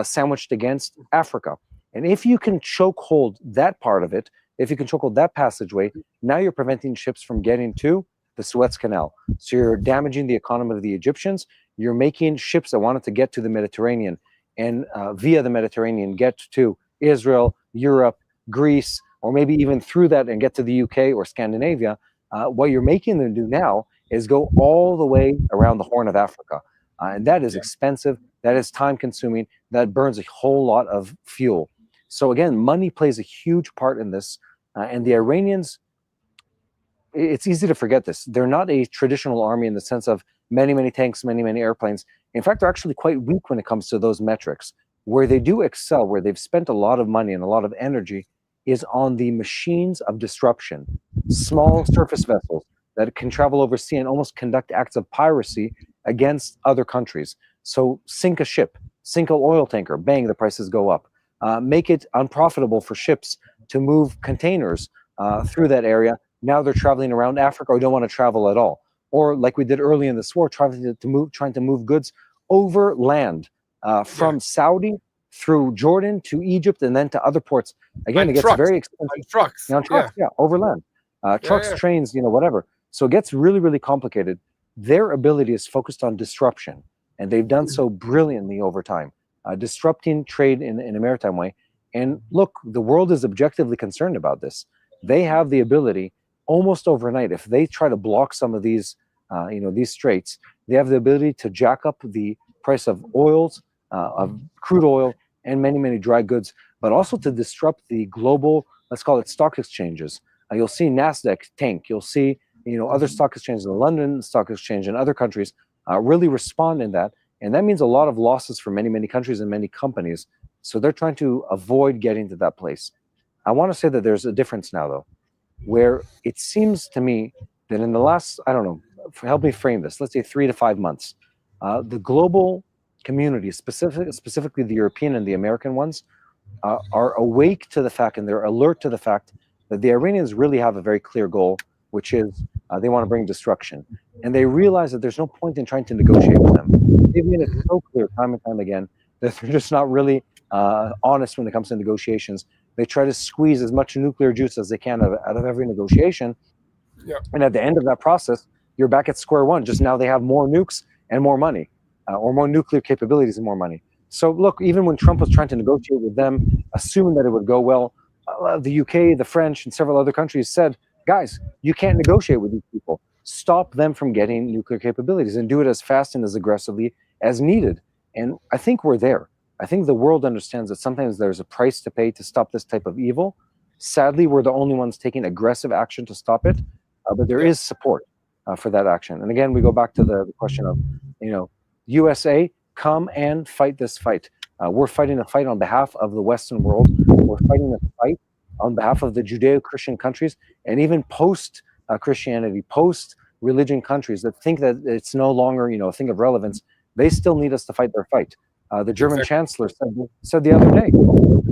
sandwiched against Africa. And if you can chokehold that part of it, if you can chokehold that passageway, now you're preventing ships from getting to the Suez Canal. So you're damaging the economy of the Egyptians. You're making ships that wanted to get to the Mediterranean and via the Mediterranean get to Israel, Europe, Greece, or maybe even through that and get to the UK or Scandinavia. What you're making them do now is go all the way around the Horn of Africa. And that is expensive, that is time consuming, that burns a whole lot of fuel. So again, money plays a huge part in this. And the Iranians, it's easy to forget this. They're not a traditional army in the sense of many, many tanks, many, many airplanes. In fact, they're actually quite weak when it comes to those metrics. Where they do excel, where they've spent a lot of money and a lot of energy, is on the machines of disruption. Small surface vessels that can travel over sea and almost conduct acts of piracy against other countries. So sink a ship, sink an oil tanker, bang, the prices go up. Make it unprofitable for ships to move containers through that area. Now they're traveling around Africa or don't want to travel at all. or like we did early in this war, trying to move goods over land from Saudi through Jordan to Egypt and then to other ports. Again, On it gets trucks. very expensive. On trucks. On trucks, overland. Trucks, trains, whatever. So it gets really, really complicated. Their ability is focused on disruption, and they've done so brilliantly over time, disrupting trade in a maritime way. And look, the world is objectively concerned about this. They have the ability, almost overnight, if they try to block some of these, these straits, they have the ability to jack up the price of oils, of crude oil, and many, many dry goods, but also to disrupt the global, let's call it stock exchanges. You'll see NASDAQ tank. You'll see, other stock exchanges, the London Stock Exchange and other countries really respond in that. And that means a lot of losses for many, many countries and many companies. So they're trying to avoid getting to that place. I want to say that there's a difference now, though, where it seems to me that in the last, I don't know, help me frame this, let's say 3 to 5 months, the global community, specifically the European and the American ones, are awake to the fact and they're alert to the fact that the Iranians really have a very clear goal, which is they want to bring destruction. And they realize that there's no point in trying to negotiate with them. They've made it so clear time and time again that they're just not really honest when it comes to negotiations. They try to squeeze as much nuclear juice as they can out of every negotiation. And at the end of that process, you're back at square one. Just now they have more nukes and more money, or more nuclear capabilities and more money. So look, even when Trump was trying to negotiate with them, assuming that it would go well, the UK, the French, and several other countries said, guys, you can't negotiate with these people. Stop them from getting nuclear capabilities and do it as fast and as aggressively as needed. And I think we're there. I think the world understands that sometimes there's a price to pay to stop this type of evil. Sadly, we're the only ones taking aggressive action to stop it, but there is support for that action. And again, we go back to the question of, USA, come and fight this fight. We're fighting a fight on behalf of the Western world. We're fighting a fight on behalf of the Judeo-Christian countries and even post-Christianity, post-religion countries that think that it's no longer, a thing of relevance. They still need us to fight their fight. The German chancellor said the other day,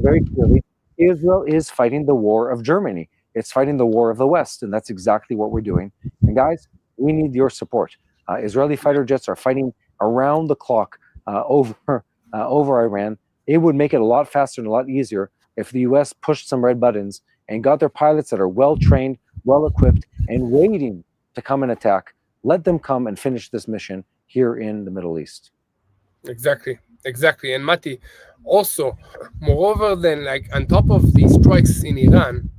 very clearly, Israel is fighting the war of Germany. It's fighting the war of the West, and that's exactly what we're doing. And guys, we need your support. Israeli fighter jets are fighting around the clock over Iran. It would make it a lot faster and a lot easier if the U.S. pushed some red buttons and got their pilots that are well-trained, well-equipped, and waiting to come and attack. Let them come and finish this mission here in the Middle East. Exactly. And Mati, also, moreover than on top of these strikes in Iran,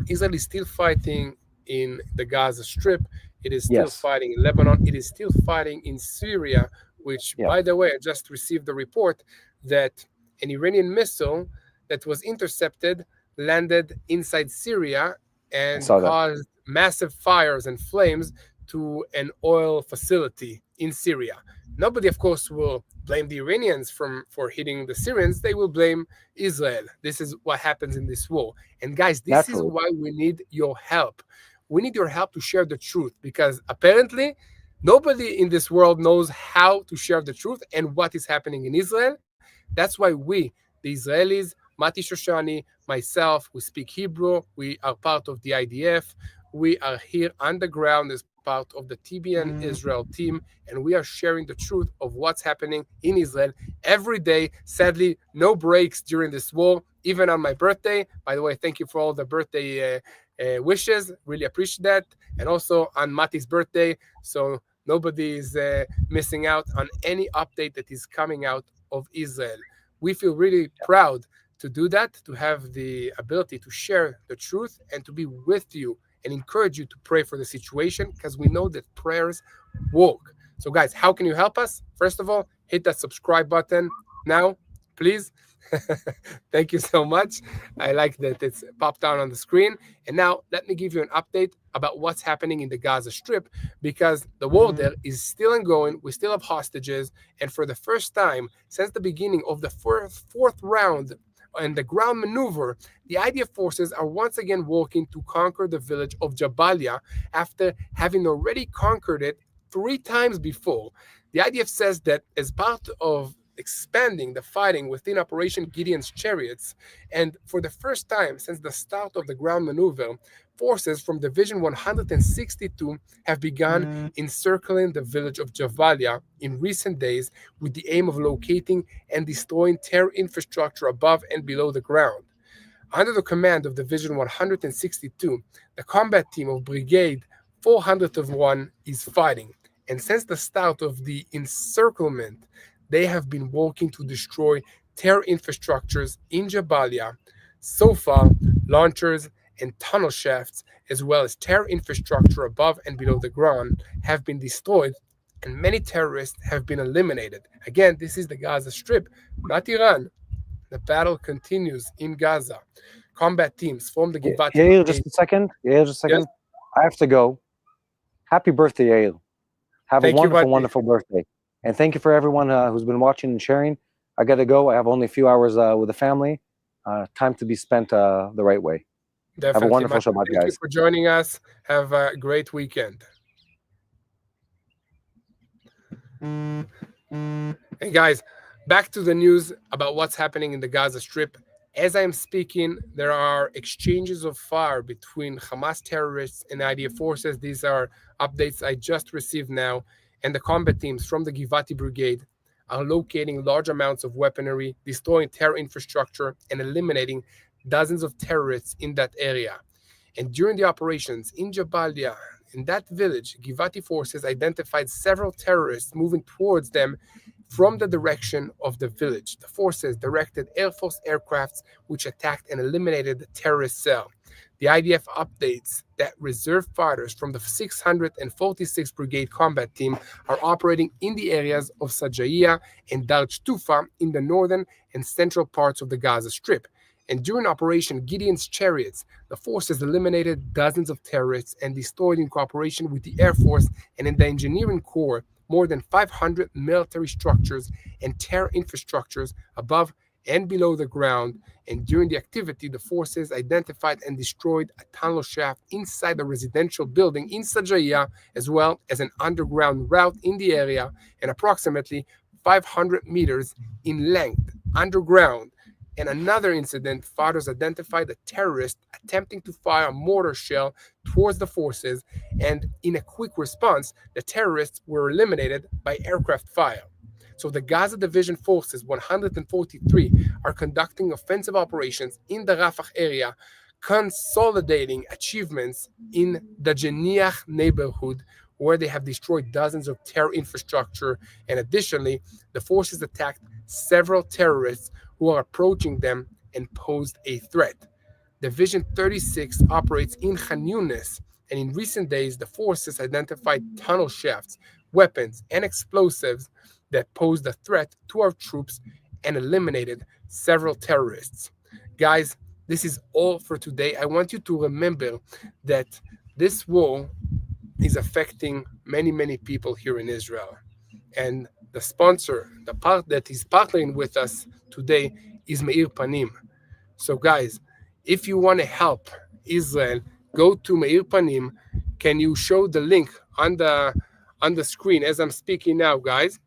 Israel is still fighting in the Gaza Strip. It is still fighting in Lebanon. It is still fighting in Syria, which, by the way, I just received the report that an Iranian missile that was intercepted landed inside Syria and caused massive fires and flames to an oil facility in Syria. Nobody, of course, will blame the Iranians for hitting the Syrians. They will blame Israel. This is what happens in this war. And guys, this is why we need your help. We need your help to share the truth, because apparently nobody in this world knows how to share the truth and what is happening in Israel. That's why we, the Israelis, Mati Shoshani, myself, we speak Hebrew. We are part of the IDF. We are here on the ground as part of the TBN Israel team, and we are sharing the truth of what's happening in Israel every day. Sadly, no breaks during this war, even on my birthday. By the way, thank you for all the birthday wishes. Really appreciate that. And also on Mati's birthday, so nobody is missing out on any update that is coming out of Israel. We feel really proud to do that, to have the ability to share the truth and to be with you and encourage you to pray for the situation, because we know that prayers work. So guys, how can you help us? First of all, hit that subscribe button now, please. Thank you so much. I like that it's popped down on the screen. And now let me give you an update about what's happening in the Gaza Strip, because the war there is still ongoing. We still have hostages. And for the first time since the beginning of the fourth round and the ground maneuver, the IDF forces are once again working to conquer the village of Jabalia after having already conquered it 3 times before. The IDF says that as part of expanding the fighting within Operation Gideon's Chariots. And for the first time since the start of the ground maneuver, forces from Division 162 have begun encircling the village of Javalia in recent days with the aim of locating and destroying terror infrastructure above and below the ground. Under the command of Division 162, the combat team of Brigade 401 is fighting. And since the start of the encirclement, they have been working to destroy terror infrastructures in Jabalia. So far, launchers and tunnel shafts, as well as terror infrastructure above and below the ground, have been destroyed, and many terrorists have been eliminated. Again, this is the Gaza Strip, not Iran. The battle continues in Gaza. Combat teams from the Givati Yair, Brigade. just a second. Yair, just a second. Yes. I have to go. Happy birthday, Yair. Have Thank a you, wonderful, buddy. wonderful birthday. And thank you for everyone who's been watching and sharing. I got to go. I have only a few hours with the family. Time to be spent the right way. Definitely. Have a wonderful Michael, Shabbat, thank you guys. for joining us. Have a great weekend. And guys, back to the news about what's happening in the Gaza Strip. As I am speaking, there are exchanges of fire between Hamas terrorists and IDF forces. These are updates I just received now. And the combat teams from the Givati Brigade are locating large amounts of weaponry, destroying terror infrastructure, and eliminating dozens of terrorists in that area. And during the operations in Jabalia, in that village, Givati forces identified several terrorists moving towards them from the direction of the village. The forces directed Air Force aircrafts, which attacked and eliminated the terrorist cell. The IDF updates that reserve fighters from the 646th Brigade Combat Team are operating in the areas of Sajaiya and Dar Shtufa in the northern and central parts of the Gaza Strip. And during Operation Gideon's Chariots, the forces eliminated dozens of terrorists and destroyed, in cooperation with the Air Force and in the Engineering Corps, more than 500 military structures and terror infrastructures above and below the ground. And during the activity, the forces identified and destroyed a tunnel shaft inside a residential building in Sajaiya, as well as an underground route in the area, and approximately 500 meters in length underground. And another incident, fighters identified a terrorist attempting to fire a mortar shell towards the forces, and in a quick response, the terrorists were eliminated by aircraft fire. So the Gaza Division Forces 143 are conducting offensive operations in the Rafah area, consolidating achievements in the Jeniach neighborhood, where they have destroyed dozens of terror infrastructure. And additionally, the forces attacked several terrorists who are approaching them and posed a threat. Division 36 operates in Khan Yunis, and in recent days, the forces identified tunnel shafts, weapons, and explosives that posed a threat to our troops and eliminated several terrorists. Guys, this is all for today. I want you to remember that this war is affecting many, many people here in Israel. And the sponsor, the part that is partnering with us today, is Meir Panim. So guys, if you want to help Israel, go to Meir Panim. Can you show the link on the screen as I'm speaking now, guys?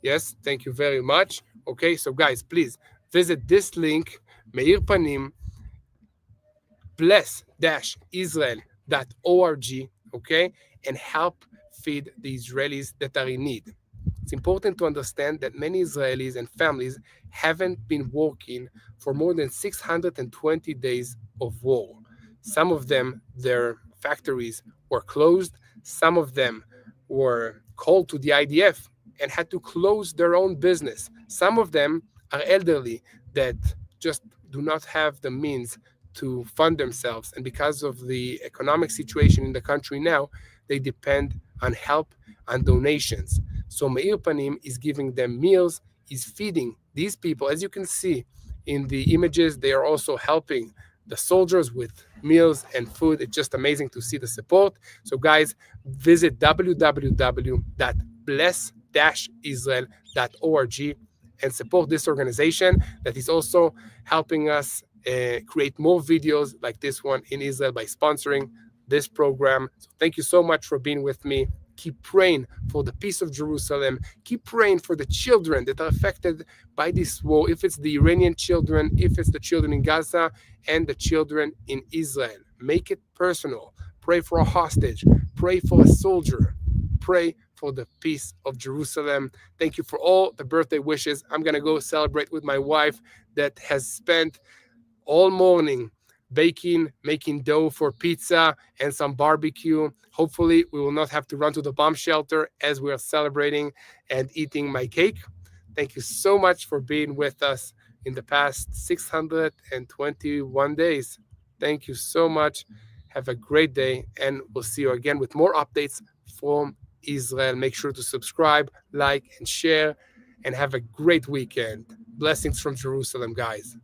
Yes, thank you very much. Okay, so guys, please visit this link, Meir Panim, bless-israel.org, okay, and help feed the Israelis that are in need. It's important to understand that many Israelis and families haven't been working for more than 620 days of war. Some of them, their factories were closed. Some of them were called to the IDF and had to close their own business. Some of them are elderly that just do not have the means to fund themselves. And because of the economic situation in the country now, they depend on help and donations. So Meir Panim is giving them meals, is feeding these people. As you can see in the images, they are also helping the soldiers with meals and food. It's just amazing to see the support. So guys, visit www.bless-israel.org and support this organization that is also helping us create more videos like this one in Israel by sponsoring this program. So thank you so much for being with me. Keep praying for the peace of Jerusalem. Keep praying for the children that are affected by this war, if it's the Iranian children, if it's the children in Gaza, and the children in Israel. Make it personal. Pray for a hostage. Pray for a soldier. Pray for the peace of Jerusalem. Thank you for all the birthday wishes. I'm going to go celebrate with my wife that has spent all morning baking, making dough for pizza and some barbecue. Hopefully, we will not have to run to the bomb shelter as we are celebrating and eating my cake. Thank you so much for being with us in the past 621 days. Thank you so much. Have a great day, and we'll see you again with more updates from Israel. Make sure to subscribe, like, and share, and have a great weekend. Blessings from Jerusalem, guys.